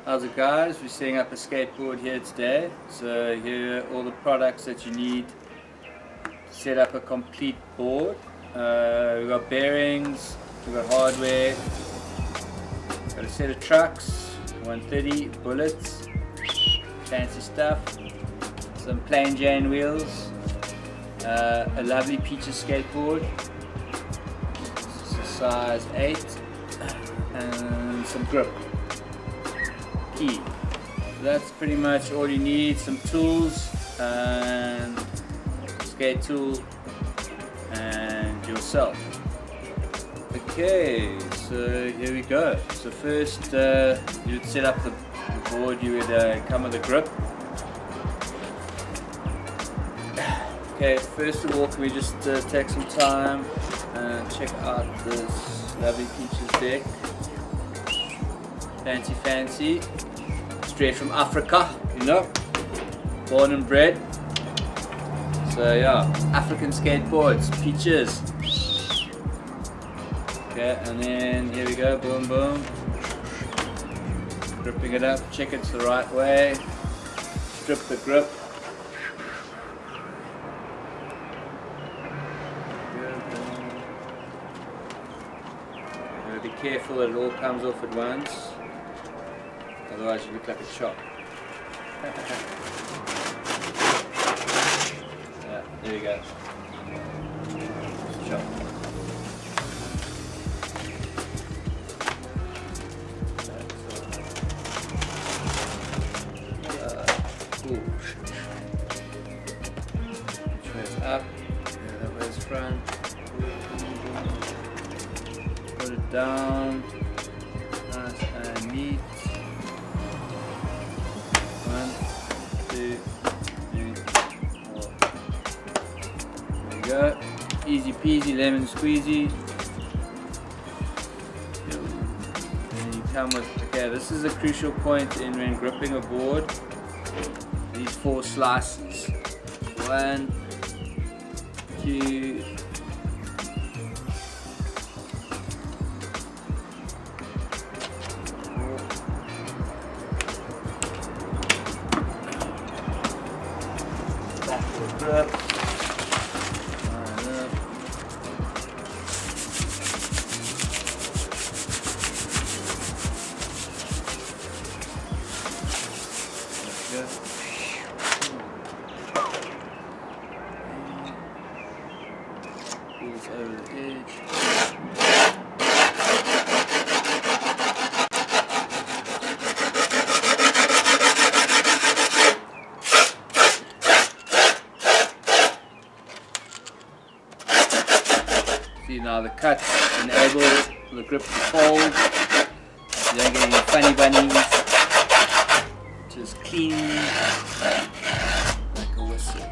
How's it, guys? We're setting up a skateboard here today. So here are all the products that you need to set up a complete board. We've got bearings, we've got hardware, got a set of trucks, 130 bullets, fancy stuff, some plain Jane wheels, a lovely Peaches skateboard, size 8, and some grip. Key. So that's pretty much all you need. Some tools and skate tool and yourself. Okay, so here we go. So first you would set up the board. You would come with a grip. Okay, first of all, can we just take some time and check out this lovely Peaches deck. Fancy, straight from Africa, you know, born and bred. So yeah, African skateboards, Peaches. Okay, and then here we go, boom boom. Gripping it up, check it's the right way. Strip the grip. Be careful that it all comes off at once. Otherwise you look like a chop. Yeah, there you go. Chop. Which way's up? Yeah, that way's front. Put it down. Nice and neat. 1, 2, 3, 4. There you go. Easy peasy, lemon squeezy. Then you come with, okay, this is a crucial point in when gripping a board. These 4 slices. 1, 2, 4. Grip. Line up. There we go. Pulls over the edge. See, now the cuts enable the grip to fold. You don't get any funny bunnies. Just clean like a whistle.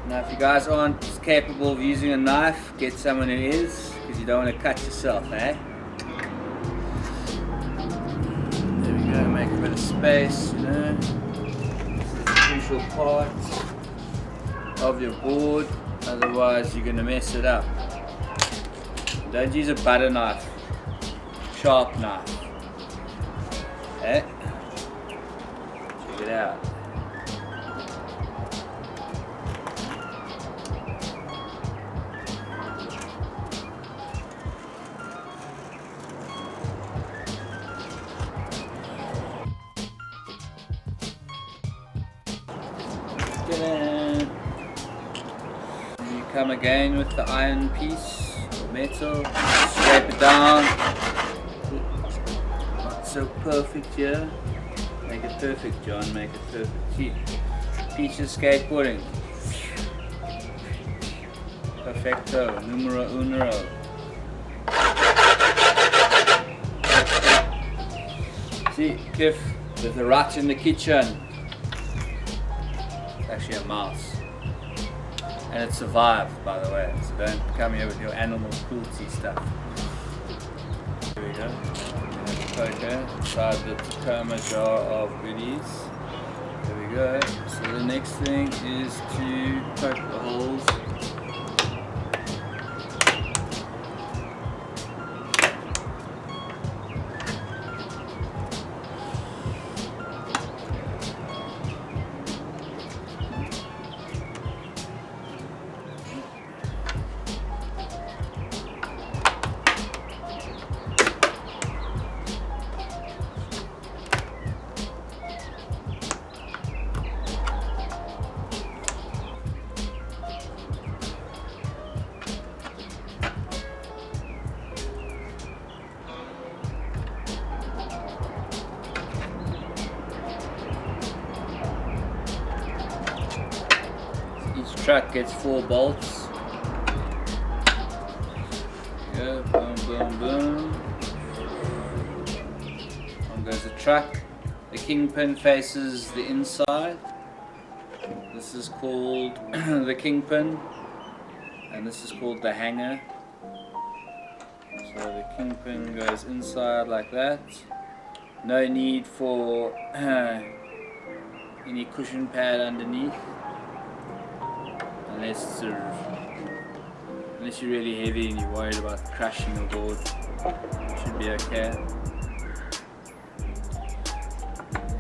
Now if you guys aren't capable of using a knife, get someone who is, because you don't want to cut yourself, eh? Make a bit of space, you know. This is a crucial part of your board, otherwise you're going to mess it up. Don't use a butter knife, sharp knife. Okay? Check it out. You come again with the iron piece or metal, scrape it down. Not so perfect here. Make it perfect, John, make it perfect. See, Peaches skateboarding. Perfecto, numero uno. See, Cliff, there's a rat in the kitchen. Actually a mouse, and it survived, by the way, so don't come here with your animal cruelty stuff. Here we go. Poker inside the Tacoma jar of goodies. There we go. So the next thing is to poke the holes. Each truck gets 4 bolts. There you go, boom, boom, boom. On goes the truck. The kingpin faces the inside. This is called the kingpin, and this is called the hanger. So the kingpin goes inside like that. No need for any cushion pad underneath. Unless you're really heavy and you're worried about crashing your board, it should be okay.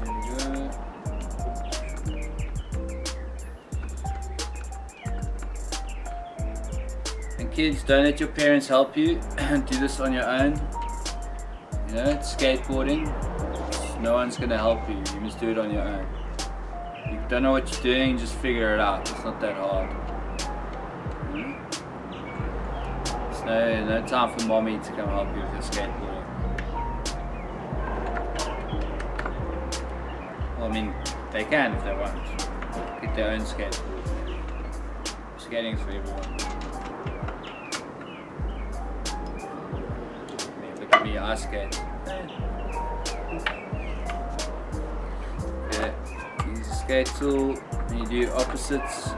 There we go. And kids, don't let your parents help you. Do this on your own. You know, it's skateboarding. No one's gonna help you. You must do it on your own. You don't know what you're doing, just figure it out. It's not that hard. There's no time for mommy to come help you with your skateboarding. Well, I mean, they can if they want. Get their own skateboard. Skating's for everyone. I mean, look at me, I skate. Okay, use a skate tool, and you do opposites.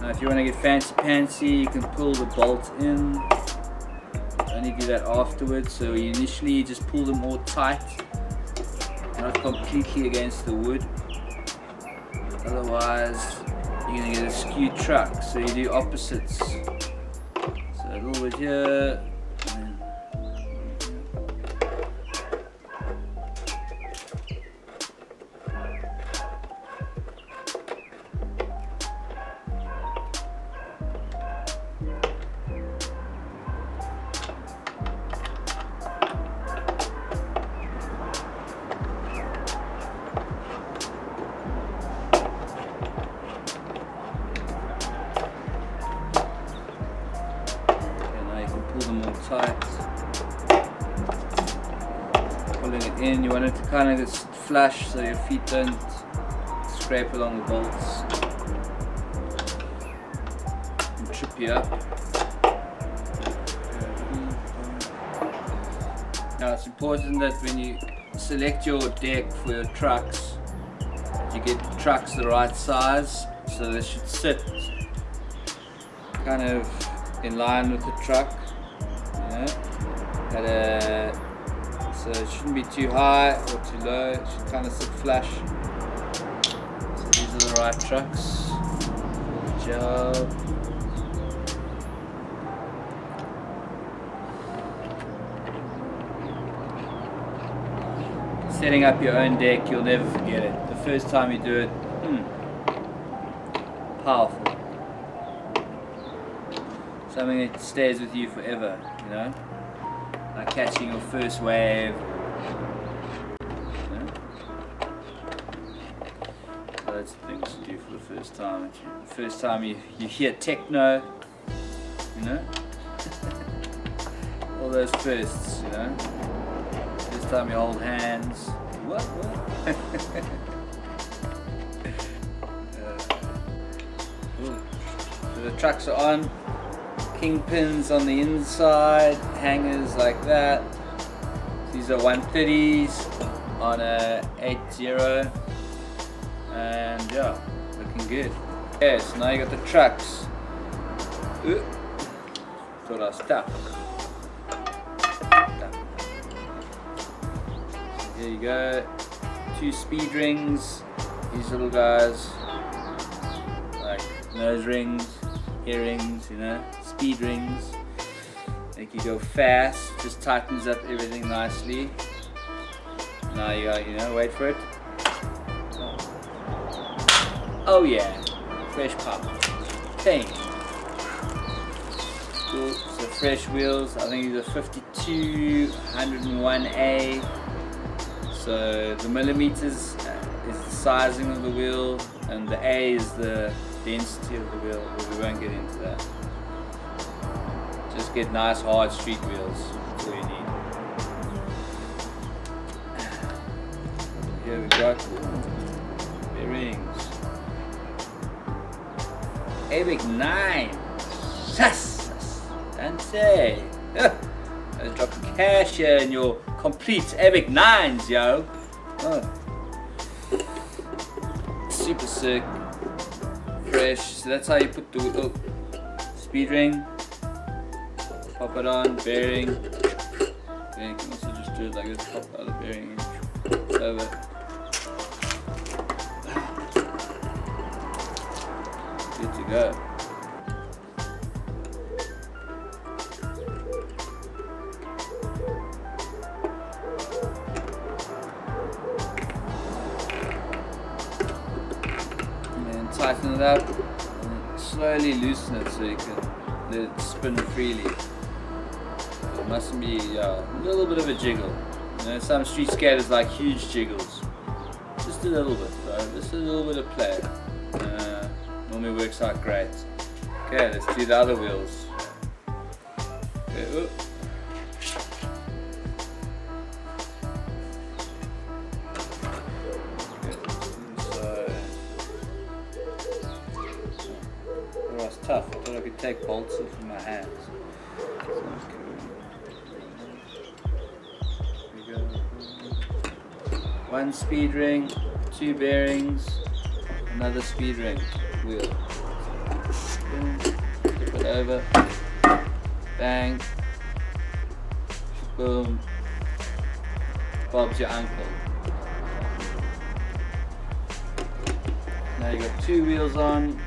Now if you want to get fancy pantsy, you can pull the bolt in. Only do that afterwards. So you initially just pull them all tight, not completely against the wood. Otherwise you're going to get a skewed truck. So you do opposites. So a little bit here. Them all tight. Pulling it in, you want it to kind of just flush so your feet don't scrape along the bolts and trip you up. Now it's important that when you select your deck for your trucks, you get the trucks the right size, so they should sit kind of in line with the truck. So it shouldn't be too high or too low, it should kind of sit flush. So these are the right trucks. Good job. Setting up your own deck, you'll never forget it. The first time you do it, powerful. Something that stays with you forever, you know? Like catching your first wave. You know? So that's the things to do for the first time. The first time you hear techno, you know? All those firsts, you know? First time you hold hands. What? So the trucks are on. Kingpins on the inside, hangers like that. These are 130s on a 8.0, and yeah, looking good. Okay, so now you got the trucks. Thought I was stuck. Here you go. 2 speed rings. These little guys. nose rings, earrings, you know, speed rings. Make you go fast, just tightens up everything nicely. Now you got, you know, wait for it. Oh yeah, fresh pop. Bang. Cool. So fresh wheels, I think these are 52, 101A. So the millimeters is the sizing of the wheel, and the A is the density of the wheel, but we won't get into that. Just get nice hard street wheels, that's all you need. Here we got bearings. ABIC 9. Sus! Dante! Let's drop the cash here in your complete ABIC 9s, yo! Oh. Super sick. Fresh. So that's how you put the speed ring. Pop it on, bearing. Okay, you can also just do it like this, pop out the bearing. Over. Good to go. And then tighten it up and slowly loosen it so you can let it spin freely. It mustn't be a little bit of a jiggle. You know, some street skaters like huge jiggles. Just a little bit though, just a little bit of play. Normally works out great. Okay, let's do the other wheels. Okay, okay, so that was tough. I thought I could take bolts off with my hands. Sounds cool. Here we go. One speed ring, 2 bearings, another speed ring. Wheel. Boom. Flip it over. Bang. Boom. Bob's your uncle. Now you got 2 wheels on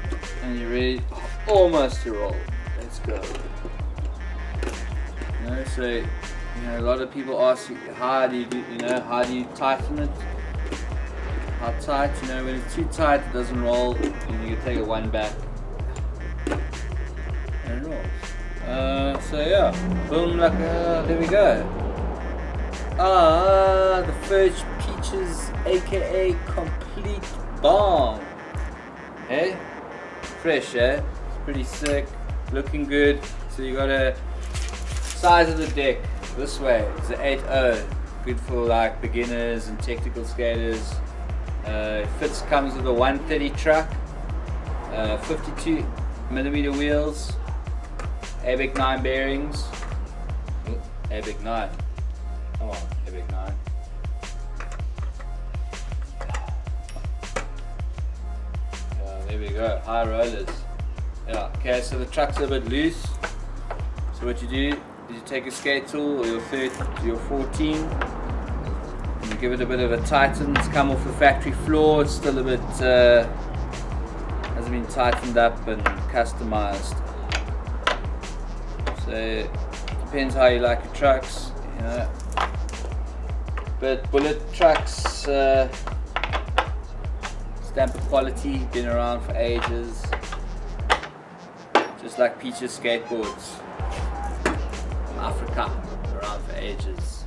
and you're ready almost to roll. Let's go. You know, so you know, a lot of people ask you how do you tighten it? How tight, you know, when it's too tight it doesn't roll, and you can take it one back and it rolls. So yeah, boom, like there we go. The Fudge Peaches aka complete bomb. Hey? Fresh, eh? It's pretty sick, looking good. So you got a size of the deck this way, it's an 8.0, good for like beginners and technical skaters. Comes with a 130 truck, 52mm wheels, ABIC 9 bearings. ABIC 9. Come on, ABIC 9. There we go, high rollers. Yeah, okay, so the truck's a bit loose. So what you do is you take a skate tool or your 14. You give it a bit of a tighten. It's come off the factory floor. It's still a bit hasn't been tightened up and customized. So depends how you like your trucks, you know. But bullet trucks, stamp of quality, been around for ages. Just like Peaches skateboards from Africa, around for ages.